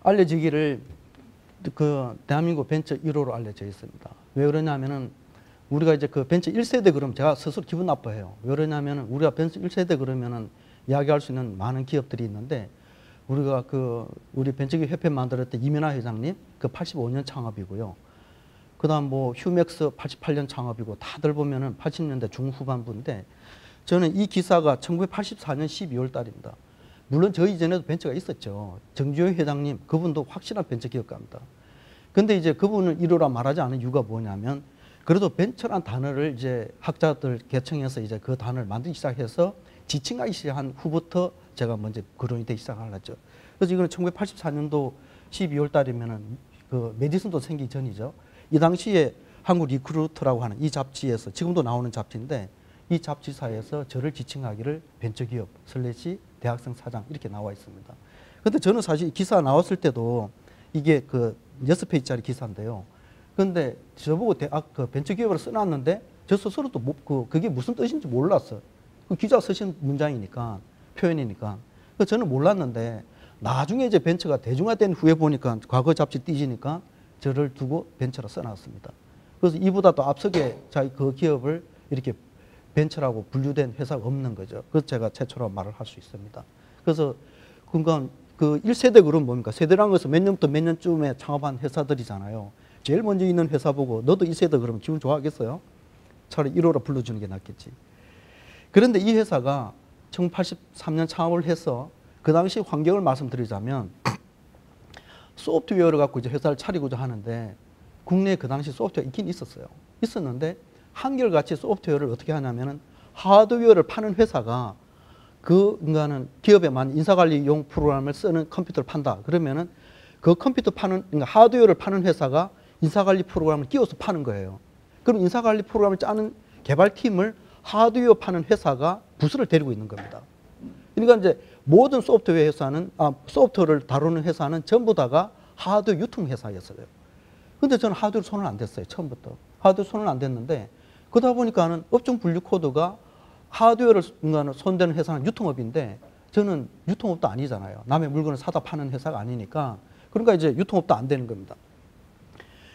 알려지기를 그 대한민국 벤처 1호로 알려져 있습니다. 왜 그러냐면은 우리가 이제 그 벤처 1세대 그러면 제가 스스로 기분 나빠해요. 왜 그러냐면은 우리가 벤처 1세대 그러면은 이야기할 수 있는 많은 기업들이 있는데 우리가 그 우리 벤처기업 협회 만들었던 이면하 회장님 그 85년 창업이고요. 그다음 뭐 휴맥스 88년 창업이고 다들 보면은 80년대 중후반부인데 저는 이 기사가 1984년 12월 달입니다. 물론 저 이전에도 벤처가 있었죠. 정주영 회장님 그분도 확실한 벤처 기업가입니다. 근데 이제 그분은 1호라 말하지 않은 이유가 뭐냐면 그래도 벤처란 단어를 이제 학자들 개청해서 이제 그 단어를 만들기 시작해서 지칭하기 시작한 후부터 제가 먼저 거론이 되기 시작하죠. 그래서 이거는 1984년도 12월 달이면은 그 메디슨도 생기기 전이죠. 이 당시에 한국 리크루트라고 하는 이 잡지에서 지금도 나오는 잡지인데 이 잡지사에서 저를 지칭하기를 벤처기업 슬래시 대학생 사장 이렇게 나와 있습니다. 근데 저는 사실 기사 나왔을 때도 이게 그 6페이지짜리 기사인데요. 근데 저보고 대학 그 벤처기업으로 써놨는데 저 스스로도 그게 무슨 뜻인지 몰랐어. 그 기자 쓰신 문장이니까 표현이니까. 그래서 저는 몰랐는데 나중에 이제 벤처가 대중화된 후에 보니까 과거 잡지 띄지니까 저를 두고 벤처로 써놨습니다. 그래서 이보다 더 앞서게 그 기업을 이렇게 벤처라고 분류된 회사가 없는 거죠. 그래서 제가 최초로 말을 할 수 있습니다. 그래서 그러니까 그 1세대 그룹은 뭡니까? 세대라는 것은 몇 년부터 몇 년쯤에 창업한 회사들이잖아요. 제일 먼저 있는 회사 보고 너도 1세대 그러면 기분 좋아하겠어요? 차라리 1호로 불러주는 게 낫겠지. 그런데 이 회사가 1983년 창업을 해서 그 당시 환경을 말씀드리자면 소프트웨어를 갖고 이제 회사를 차리고자 하는데 국내에 그 당시 소프트웨어가 있긴 있었어요. 있었는데 한결같이 소프트웨어를 어떻게 하냐면은 하드웨어를 파는 회사가 그러니까는 기업에만 인사관리용 프로그램을 쓰는 컴퓨터를 판다. 그러면은 그 컴퓨터 파는 그러니까 하드웨어를 파는 회사가 인사관리 프로그램을 끼워서 파는 거예요. 그럼 인사관리 프로그램을 짜는 개발팀을 하드웨어 파는 회사가 부수를 데리고 있는 겁니다. 그러니까 이제 모든 소프트웨어 회사는 소프트웨어를 다루는 회사는 전부 다가 하드웨어 유통 회사였어요. 근데 저는 하드웨어 손을 안 댔어요. 처음부터. 하드웨어 손을 안 댔는데 그러다 보니까는 업종 분류 코드가 하드웨어를 손대는 회사는 유통업인데 저는 유통업도 아니잖아요. 남의 물건을 사다 파는 회사가 아니니까 그러니까 이제 유통업도 안 되는 겁니다.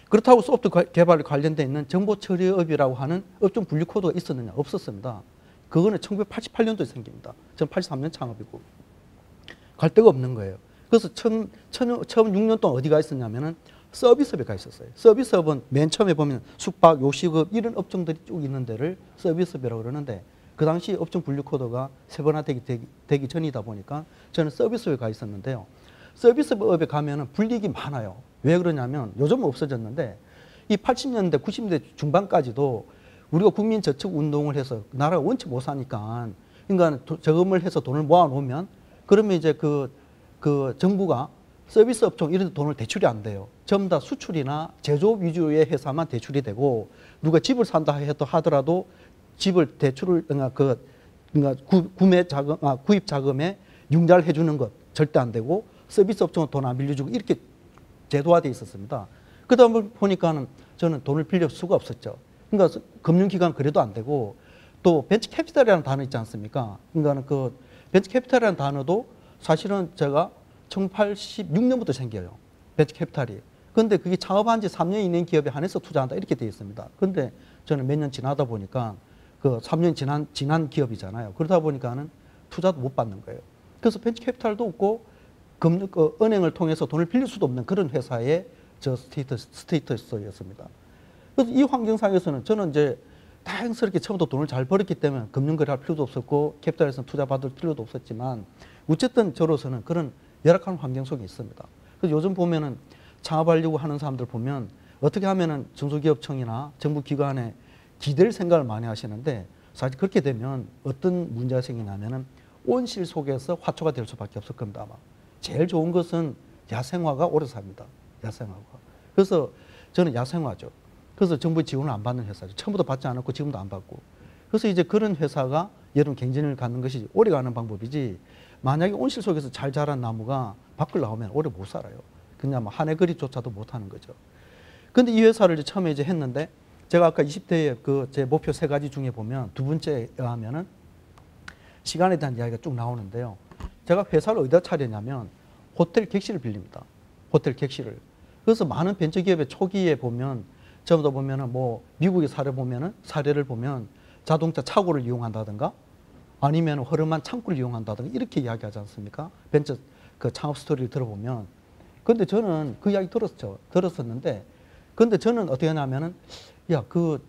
그렇다고 소프트웨어 개발에 관련돼 있는 정보처리업이라고 하는 업종 분류 코드가 있었느냐? 없었습니다. 그거는 1988년도에 생깁니다. 저는 83년 창업이고 갈 데가 없는 거예요. 그래서 처음 6년 동안 어디가 있었냐면은 서비스업에 가 있었어요. 서비스업은 맨 처음에 보면 숙박, 요식업 이런 업종들이 쭉 있는 데를 서비스업이라고 그러는데 그 당시 업종 분류 코드가 세분화되기 전이다 보니까 저는 서비스업에 가 있었는데요. 서비스업에 가면은 불이익이 많아요. 왜 그러냐면 요즘은 없어졌는데 이 80년대, 90년대 중반까지도 우리가 국민저축운동을 해서 나라가 원치 못 사니까 그러니까 저금을 해서 돈을 모아놓으면 그러면 이제 그 정부가 서비스 업종 이런 데 돈을 대출이 안 돼요. 전부 다 수출이나 제조업 위주의 회사만 대출이 되고 누가 집을 산다 하더라도 집을 대출을 그러니까 구매 자금, 구입 자금에 융자를 해주는 것 절대 안 되고 서비스 업종은 돈 안 빌려주고 이렇게 제도화되어 있었습니다. 그러다 보니까는 저는 돈을 빌릴 수가 없었죠. 그러니까 금융기관 그래도 안 되고 또 벤처 캐피탈이라는 단어 있지 않습니까? 그러니까 그 벤처 캐피탈이라는 단어도 사실은 제가 1986년부터 생겨요. 벤처 캐피탈이. 그런데 그게 창업한 지 3년 이내인 기업에 한해서 투자한다 이렇게 되어 있습니다. 그런데 저는 몇 년 지나다 보니까 그 3년 지난 기업이잖아요. 그러다 보니까는 투자도 못 받는 거예요. 그래서 벤처 캐피탈도 없고 은행을 통해서 돈을 빌릴 수도 없는 그런 회사의 저 스테이터스였습니다. 그래서 이 환경상에서는 저는 이제 다행스럽게 처음부터 돈을 잘 벌었기 때문에 금융거래할 필요도 없었고 캐피탈에서는 투자 받을 필요도 없었지만 어쨌든 저로서는 그런 열악한 환경 속에 있습니다. 그래서 요즘 보면은 창업하려고 하는 사람들 보면 어떻게 하면은 중소기업청이나 정부기관에 기댈 생각을 많이 하시는데 사실 그렇게 되면 어떤 문제가 생기냐면은 온실 속에서 화초가 될 수밖에 없을 겁니다. 아마. 제일 좋은 것은 야생화가 오래 삽니다. 야생화가. 그래서 저는 야생화죠. 그래서 정부 지원을 안 받는 회사죠. 처음부터 받지 않았고 지금도 안 받고. 그래서 이제 그런 회사가 여러분 경쟁을 갖는 것이 오래 가는 방법이지 만약에 온실 속에서 잘 자란 나무가 밖을 나오면 오래 못 살아요. 그냥 뭐 한 해 그리조차도 못 하는 거죠. 근데 이 회사를 이제 처음에 이제 했는데 제가 아까 20대의 그 제 목표 3가지 중에 보면 두 번째에 하면은 시간에 대한 이야기가 쭉 나오는데요. 제가 회사를 어디다 차렸냐면 호텔 객실을 빌립니다. 호텔 객실을. 그래서 많은 벤처기업의 초기에 보면 전부 다 보면은 뭐 미국의 사례를 보면 자동차 차고를 이용한다든가 아니면 허름한 창구를 이용한다든가 이렇게 이야기하지 않습니까? 벤처 그 창업 스토리를 들어보면. 근데 저는 그 이야기 들었었는데, 근데 저는 어떻게 하냐면은, 야, 그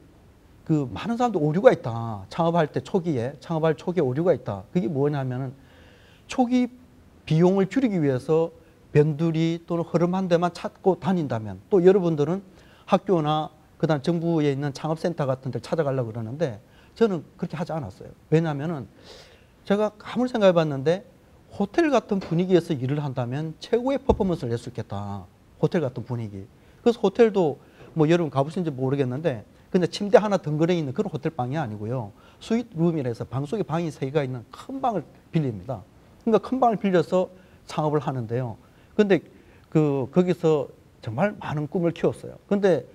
많은 사람들 오류가 있다. 창업할 초기에 오류가 있다. 그게 뭐냐면은, 초기 비용을 줄이기 위해서 변두리 또는 허름한 데만 찾고 다닌다면, 또 여러분들은 학교나 그다음 정부에 있는 창업센터 같은 데 찾아가려고 그러는데, 저는 그렇게 하지 않았어요. 왜냐하면은, 제가 아무리 생각해 봤는데, 호텔 같은 분위기에서 일을 한다면 최고의 퍼포먼스를 낼 수 있겠다. 호텔 같은 분위기. 그래서 호텔도 뭐 여러분 가보신지 모르겠는데 근데 침대 하나 덩그러니 있는 그런 호텔 방이 아니고요. 스윗룸이라 해서 방 속에 방이 3개가 있는 큰 방을 빌립니다. 그러니까 큰 방을 빌려서 창업을 하는데요. 근데 거기서 정말 많은 꿈을 키웠어요. 근데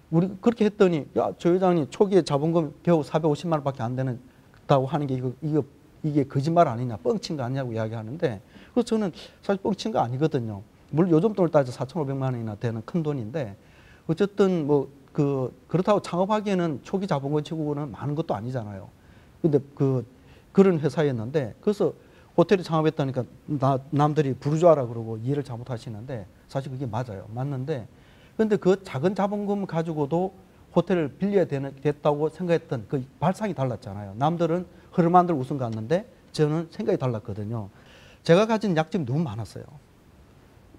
우리 그렇게 했더니 야, 조 회장님 초기에 자본금 겨우 450만 원밖에 안 되는다고 하는 게 이게 거짓말 아니냐, 뻥친 거 아니냐고 이야기하는데, 그래서 저는 사실 뻥친 거 아니거든요. 물론 요즘 돈을 따져 4,500만 원이나 되는 큰 돈인데, 어쨌든 뭐 그렇다고 창업하기에는 초기 자본금 치고는 많은 것도 아니잖아요. 근데 그런 회사였는데, 그래서 호텔이 창업했다니까 남들이 부르주아라 그러고 이해를 잘못하시는데, 사실 그게 맞아요. 맞는데, 근데 그 작은 자본금 가지고도 호텔을 빌려야 됐다고 생각했던 그 발상이 달랐잖아요. 남들은 흐름한 대로 우승 갔는데 저는 생각이 달랐거든요. 제가 가진 약점이 너무 많았어요.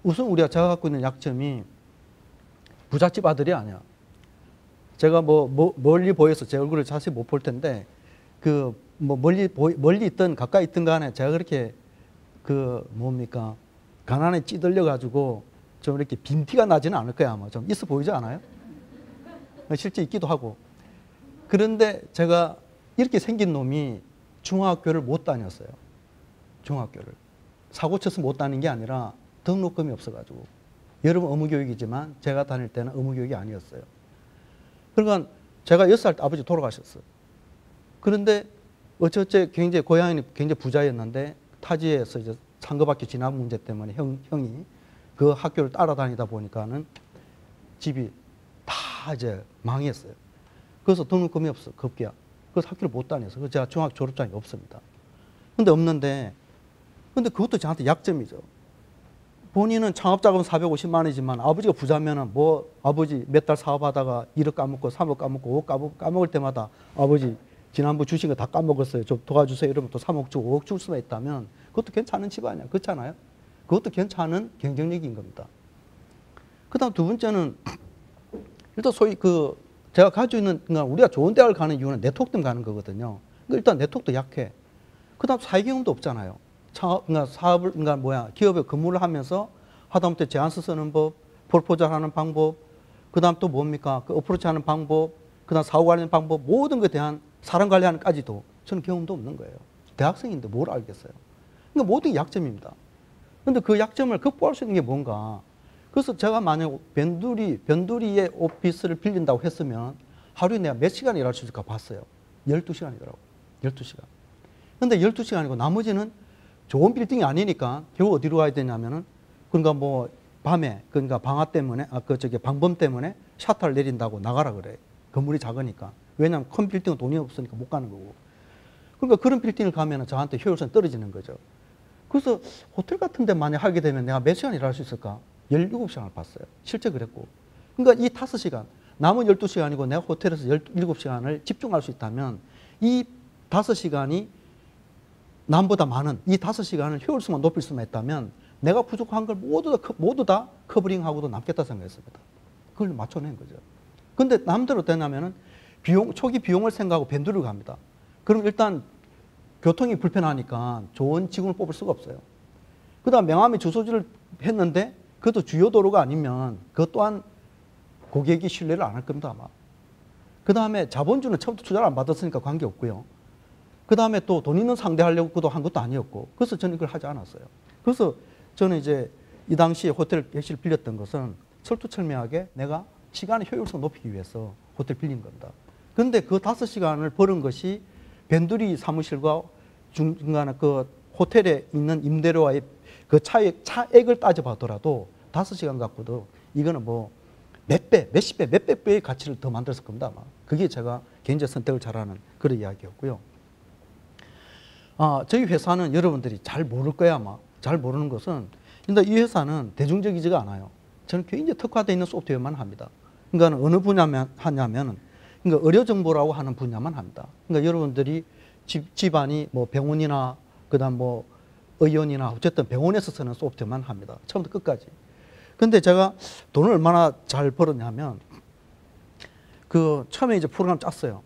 우선 제가 갖고 있는 약점이 부잣집 아들이 아니야. 제가 멀리 보여서 제 얼굴을 자세히 못 볼 텐데 멀리 있든 가까이 있든 간에 제가 그렇게 가난에 찌들려 가지고 좀 이렇게 빈티가 나지는 않을 거야. 아마 좀 있어 보이지 않아요? 실제 있기도 하고. 그런데 제가 이렇게 생긴 놈이 중학교를 못 다녔어요. 중학교를. 사고 쳐서 못 다닌 게 아니라 등록금이 없어가지고. 여러분 의무교육이지만 제가 다닐 때는 의무교육이 아니었어요. 그러니까 제가 6살 때 아버지 돌아가셨어요. 그런데 어쩌어째 고향이 굉장히 부자였는데 타지에서 이제 상급학교 진학 문제 때문에 형이 그 학교를 따라다니다 보니까는 집이 다 이제 망했어요. 그래서 등록금이 없어, 급기야. 그래서 학교를 못 다녀서. 그래서 제가 중학 졸업장이 없습니다. 근데 그것도 저한테 약점이죠. 본인은 창업자금 450만 원이지만 아버지가 부자면은 아버지 몇 달 사업하다가 1억 까먹고 3억 까먹고 5억 까먹을 때마다 아버지 지난번 주신 거 다 까먹었어요. 좀 도와주세요. 이러면 또 3억 주고 5억 줄 수만 있다면 그것도 괜찮은 집 아니야. 그렇잖아요. 그것도 괜찮은 경쟁력인 겁니다. 그 다음 두 번째는 일단 소위 제가 가지고 있는, 그러니까 우리가 좋은 대학을 가는 이유는 네트워크 때문에 가는 거거든요. 그러니까 일단 네트워크도 약해. 그 다음 사회 경험도 없잖아요. 기업에 근무를 하면서 하다못해 제안서 쓰는 법, 프로포절 하는 방법, 그 다음 또 뭡니까? 어프로치 하는 방법, 그 다음 사후 관리하는 방법, 모든 것에 대한 사람 관리하는까지도 저는 경험도 없는 거예요. 대학생인데 뭘 알겠어요. 그러니까 모든 게 약점입니다. 근데 그 약점을 극복할 수 있는 게 뭔가. 그래서 제가 만약 변두리의 오피스를 빌린다고 했으면 하루에 내가 몇 시간 일할 수 있을까 봤어요. 12시간이더라고. 12시간. 근데 12시간이고 나머지는 좋은 빌딩이 아니니까 결국 어디로 가야 되냐면은 그러니까 밤에 그러니까 방범 때문에 샤터를 내린다고 나가라 그래. 건물이 작으니까. 왜냐하면 큰 빌딩은 돈이 없으니까 못 가는 거고. 그러니까 그런 빌딩을 가면은 저한테 효율성이 떨어지는 거죠. 그래서 호텔 같은 데 만약 하게 되면 내가 몇 시간 일할 수 있을까? 17시간을 봤어요. 실제 그랬고. 그러니까 이 5시간, 남은 12시간이고 내가 호텔에서 17시간을 집중할 수 있다면 이 5시간이 남보다 많은 이 5시간을 효율성만 높일 수만 있다면 내가 부족한 걸 모두 다 커버링하고도 남겠다 생각했습니다. 그걸 맞춰낸 거죠. 근데 남대로 되냐면은 초기 비용을 생각하고 변두리를 갑니다. 그럼 일단 교통이 불편하니까 좋은 직원을 뽑을 수가 없어요. 그 다음 명함에 주소지를 했는데 그것도 주요 도로가 아니면 그것 또한 고객이 신뢰를 안 할 겁니다, 아마. 그 다음에 자본주는 처음부터 투자를 안 받았으니까 관계없고요. 그 다음에 또 돈 있는 상대하려고 한 것도 아니었고. 그래서 저는 이걸 하지 않았어요. 그래서 저는 이제 이 당시에 호텔 객실을 빌렸던 것은 철두철미하게 내가 시간의 효율성 높이기 위해서 호텔 빌린 겁니다. 그런데 그 5시간을 벌은 것이 변두리 사무실과 중간에 그 호텔에 있는 임대료와의 그 차액을 따져봐더라도 5시간 갖고도 이거는 뭐 몇 배, 몇십 배, 몇백 배의 가치를 더 만들었을 겁니다. 아마. 그게 제가 개인적 선택을 잘하는 그런 이야기였고요. 저희 회사는 여러분들이 잘 모를 거야 아마. 잘 모르는 것은 근데 이 회사는 대중적이지가 않아요. 저는 굉장히 특화되어 있는 소프트웨어만 합니다. 그러니까 어느 분야만 하냐면은 그러니까 의료 정보라고 하는 분야만 합니다. 그러니까 여러분들이 집안이 뭐 병원이나 그다음 뭐 의원이나 어쨌든 병원에서 쓰는 소프트웨어만 합니다. 처음부터 끝까지. 근데 제가 돈을 얼마나 잘 벌었냐면 그 처음에 이제 프로그램 짰어요.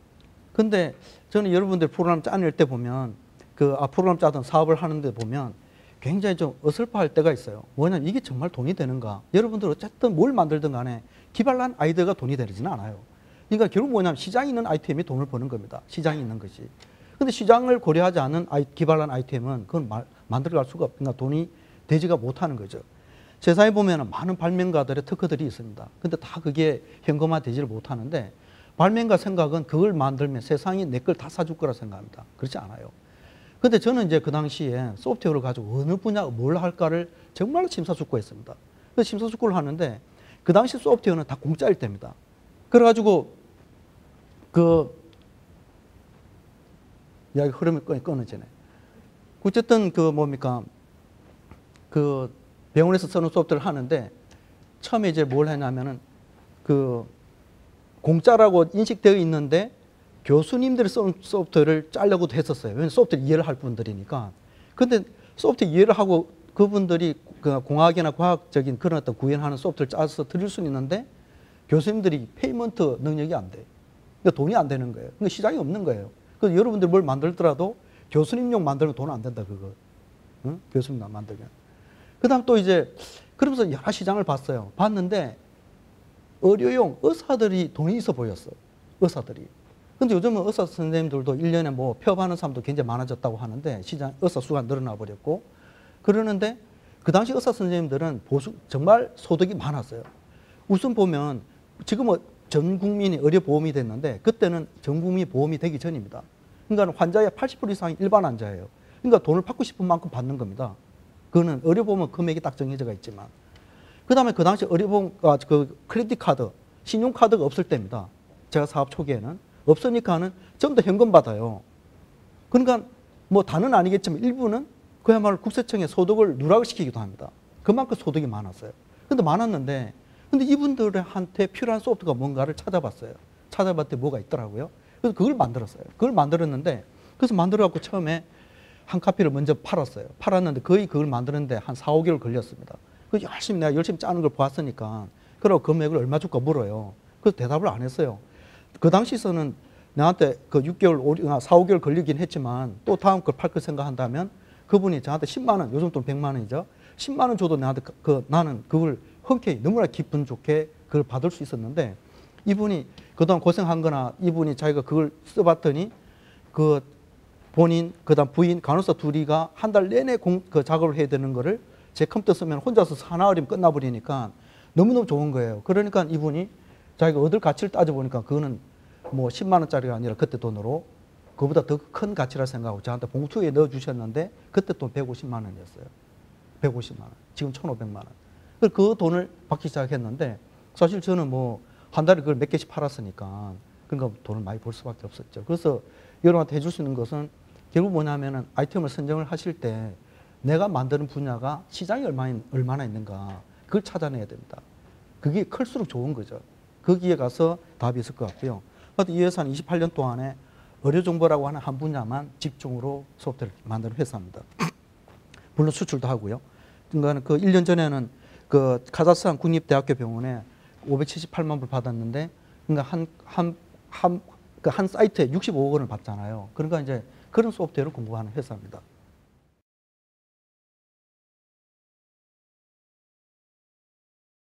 근데 저는 여러분들 프로그램 짜낼 때 보면 프로그램 짜든 사업을 하는데 보면 굉장히 좀 어설퍼할 때가 있어요. 뭐냐면 이게 정말 돈이 되는가? 여러분들 어쨌든 뭘 만들든 간에 기발한 아이디어가 돈이 되지는 않아요. 그러니까 결국 뭐냐면 시장이 있는 아이템이 돈을 버는 겁니다. 시장이 있는 것이. 근데 시장을 고려하지 않은 기발한 아이템은 그건 만들어갈 수가 없으니까 돈이 되지가 못하는 거죠. 세상에 보면 많은 발명가들의 특허들이 있습니다. 근데 다 그게 현금화되지를 못하는데 발명가 생각은 그걸 만들면 세상이 내 걸 다 사줄 거라 생각합니다. 그렇지 않아요. 근데 저는 이제 그 당시에 소프트웨어를 가지고 어느 분야 뭘 할까를 정말 심사숙고했습니다. 그래서 심사숙고를 하는데 그 당시 소프트웨어는 다 공짜일 때입니다. 그래가지고 이야기 흐름이 끊어지네. 어쨌든 병원에서 쓰는 소프트웨어를 하는데 처음에 이제 뭘 했냐면은 공짜라고 인식되어 있는데 교수님들이 쓰는 소프트웨어를 짜려고도 했었어요. 왜냐하면 소프트웨어 이해를 할 분들이니까. 근데 소프트웨어 이해를 하고 그분들이 공학이나 과학적인 그런 어떤 구현하는 소프트웨어를 짜서 드릴 수는 있는데 교수님들이 페이먼트 능력이 안 돼. 그러니까 돈이 안 되는 거예요. 그러니까 시장이 없는 거예요. 그래서 여러분들 뭘 만들더라도 교수님용 만들면 돈 안 된다, 그거. 응? 교수님용 만들면. 그 다음 또 이제, 그러면서 여러 시장을 봤어요. 봤는데, 의료용 의사들이 돈이 있어 보였어요. 의사들이. 근데 요즘은 의사 선생님들도 1년에 뭐 폐업하는 사람도 굉장히 많아졌다고 하는데, 의사 수가 늘어나 버렸고, 그러는데, 그 당시 의사 선생님들은 정말 소득이 많았어요. 우선 보면, 지금은 전 국민이 의료보험이 됐는데, 그때는 전 국민이 보험이 되기 전입니다. 그러니까 환자의 80% 이상이 일반 환자예요. 그러니까 돈을 받고 싶은 만큼 받는 겁니다. 그거는 의료보험은 금액이 딱 정해져 있지만. 그 다음에 그 당시 의료보험, 크레딧 카드, 신용카드가 없을 때입니다. 제가 사업 초기에는. 없으니까는 전부 다 현금 받아요. 그러니까 뭐 다는 아니겠지만 일부는 그야말로 국세청에 소득을 누락을 시키기도 합니다. 그만큼 소득이 많았어요. 근데 많았는데, 근데 이분들한테 필요한 소프트가 뭔가를 찾아봤어요. 찾아봤더니 뭐가 있더라고요. 그래서 그걸 만들었어요. 그걸 만들었는데, 그래서 만들어갖고 처음에 한 카피를 먼저 팔았어요. 팔았는데 거의 그걸 만드는데 한 4, 5개월 걸렸습니다. 그래서 내가 열심히 짜는 걸 봤으니까, 그러고 금액을 얼마 줄까 물어요. 그래서 대답을 안 했어요. 그 당시에서는 나한테 6개월, 4, 5개월 걸리긴 했지만 또 다음 걸 팔 걸 생각한다면 그분이 저한테 10만 원, 요즘 돈 100만 원이죠. 10만 원 줘도 나한테 나는 그걸 흔쾌히 너무나 기분 좋게 그걸 받을 수 있었는데 이분이 그동안 고생한 거나 이분이 자기가 그걸 써봤더니 본인, 그다음 부인, 간호사 둘이가 한 달 내내 작업을 해야 되는 거를 제 컴퓨터 쓰면 혼자서 하나흘이면 끝나버리니까 너무너무 좋은 거예요. 그러니까 이분이 자기가 얻을 가치를 따져보니까 그거는 뭐 10만 원짜리가 아니라 그때 돈으로 그보다 더 큰 가치라 생각하고 저한테 봉투에 넣어주셨는데 그때 돈 150만 원이었어요. 150만 원. 지금 1,500만 원. 그 돈을 받기 시작했는데 사실 저는 뭐 한 달에 그걸 몇 개씩 팔았으니까 그러니까 돈을 많이 벌 수밖에 없었죠. 그래서 여러분한테 해줄 수 있는 것은 결국 뭐냐면은 아이템을 선정을 하실 때 내가 만드는 분야가 시장이 얼마나 있는가 그걸 찾아내야 됩니다. 그게 클수록 좋은 거죠. 거기에 가서 답이 있을 것 같고요. 이 회사는 28년 동안에 의료정보라고 하는 한 분야만 집중으로 소프트웨어를 만드는 회사입니다. 물론 수출도 하고요. 그러니까 1년 전에는 카자흐스탄 국립대학교 병원에 578만 불 받았는데 그러니까 한 사이트에 65억 원을 받잖아요. 그러니까 이제 그런 소프트웨어를 공부하는 회사입니다.